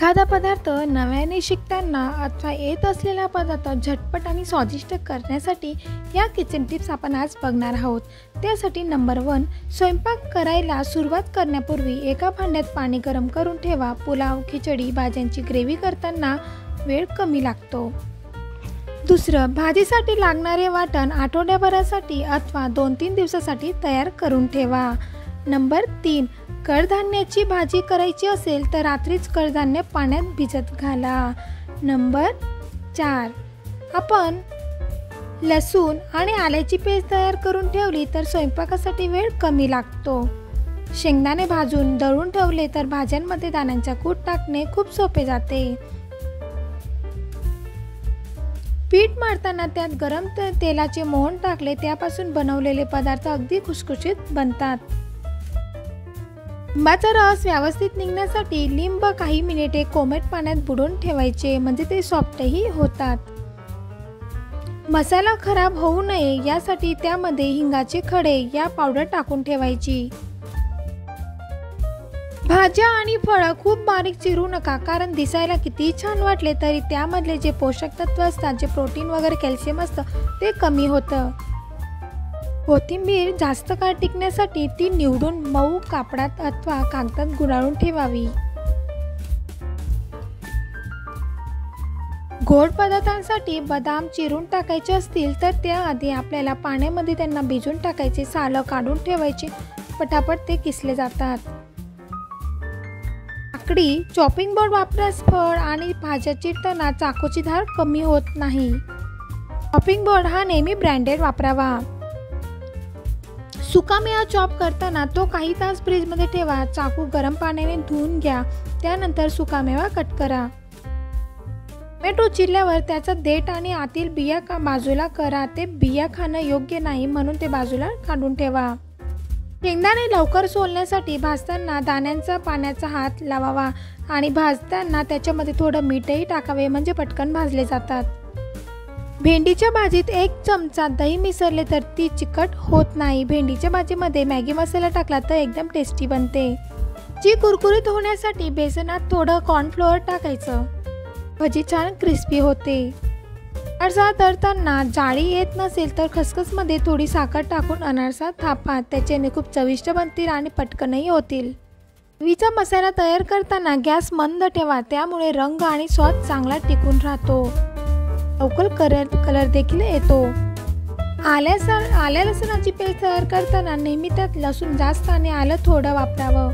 एखादा पदार्थ नव्याने शिकताना अथवा येत असलेला पदार्थ झटपट आणि स्वादिष्ट करण्यासाठी या किचन टिप्स आपण आज बघणार आहोत। त्यासाठी नंबर 1, स्वयंपाक करायला सुरुवात करण्यापूर्वी एका भांड्यात पाणी गरम करून ठेवा। पुलाव, खिचडी, भाज्यांची ग्रेव्ही करताना वेळ कमी लागतो। दुसरं, भाजीसाठी लागणारे वाटण आठवड्याभरासाठी अथवा 2-3 दिवसासाठी तयार करून ठेवा। नंबर 3, कडधान्याची भाजी करायची असेल तर रात्रीच कडधान्य पाण्यात भिजत घाला। नंबर 4, आपण लसूण आणि आल्याची पेस्ट तयार करून ठेवली तर स्वयंपाकासाठी वेळ कमी लागतो। शेंगदाणे भाजून दळून ठेवले तर भाज्यांमध्ये दाण्यांचा कूट टाकणे खूप सोपे जाते। पीठ मळताना त्यात गरम तेलाचे मोहन टाकले, त्यापासून बनवलेले पदार्थ अगदी खुसखुशीत बनतात। लिंबाचा रस व्यवस्थित निघण्यासाठी लिंब काही मिनिटे कोमट पाण्यात बुडवून ठेवायचे, म्हणजे ते सॉफ्टही होतात। मसाला खराब होऊ नये यासाठी त्यामध्ये हिंगाचे खडे या पावडर टाकून ठेवायची। भाज्या आणि फळं खूप बारीक चिरू नका, कारण दिसायला किती छान वाटले तरी त्यामधले जे पोषक तत्व असतात, जे प्रोटीन वगैरे कॅल्शियम असतं, ते कमी होतं। कोथिंबीर जास्त काळ टिकण्यासाठी ती निवडून मऊ कापडात अथवा कागदात गुंडाळून ठेवावी। गोड पदार्थांसाठी बदाम चिरून टाकायचे असतील तर त्याआधी आपल्याला पाण्यामध्ये त्यांना भिजून टाकायचे, सालं काढून ठेवायचे, पटापट ते किसले जातात। लाकडी चॉपिंग बोर्ड वापरल्यास फळ आणि भाज्या चिरताना चाकूची धार कमी होत नाही। चॉपिंग बोर्ड हा नेहमी ब्रँडेड वापरावा। सुकामेवा चॉप करताना तो काही तास फ्रीजमध्ये ठेवा। चाकू गरम पाण्याने धुवून घ्या, त्यानंतर सुकामेवा कट करा। टोमॅटो चिरल्यावर त्याचा देठ आणि आतील बिया बाजूला करा, ते बिया खाणं योग्य नाही म्हणून ते बाजूला काढून ठेवा। शेंगदाणे लवकर सोलण्यासाठी भाजताना दाण्यांचा पाण्याचा हात लावावा आणि भाजताना त्याच्यामध्ये थोडं मीठही टाकावे, म्हणजे पटकन भाजले जातात। भेंडीच्या भाजीत 1 चमचा दही मिसळले तर ती चिकट होत नाही। भेंडीच्या भाजीमध्ये मॅगी मसाला टाकला तर एकदम टेस्टी बनते। जी कुरकुरीत होण्यासाठी बेसनात थोडं कॉर्नफ्लोअर टाकायचं, भजी छान क्रिस्पी होते। अनारसा तळताना जाळी येत नसेल तर खसखसमध्ये थोडी साखर टाकून अनारसा थापा, त्याच्याने खूप चविष्ट बनतील आणि पटकनही होतील। ग्रेव्हीचा मसाला तयार करताना गॅस मंद ठेवा, त्यामुळे रंग आणि स्वाद चांगला टिकून राहतो, लवकर कलर देखील येतो। आल्या लसणाची पेस्ट तयार करताना नेहमी त्यात लसूण जास्त आणि आलं थोडं वापरावं।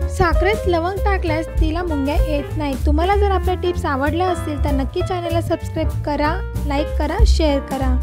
साखरेत लवंग टाकल्यास तिला मुंग्या येत नाही। तुम्हाला जर आपल्या टिप्स आवडल्या असतील तर नक्की चॅनलला सबस्क्राईब करा, लाईक करा, शेअर करा।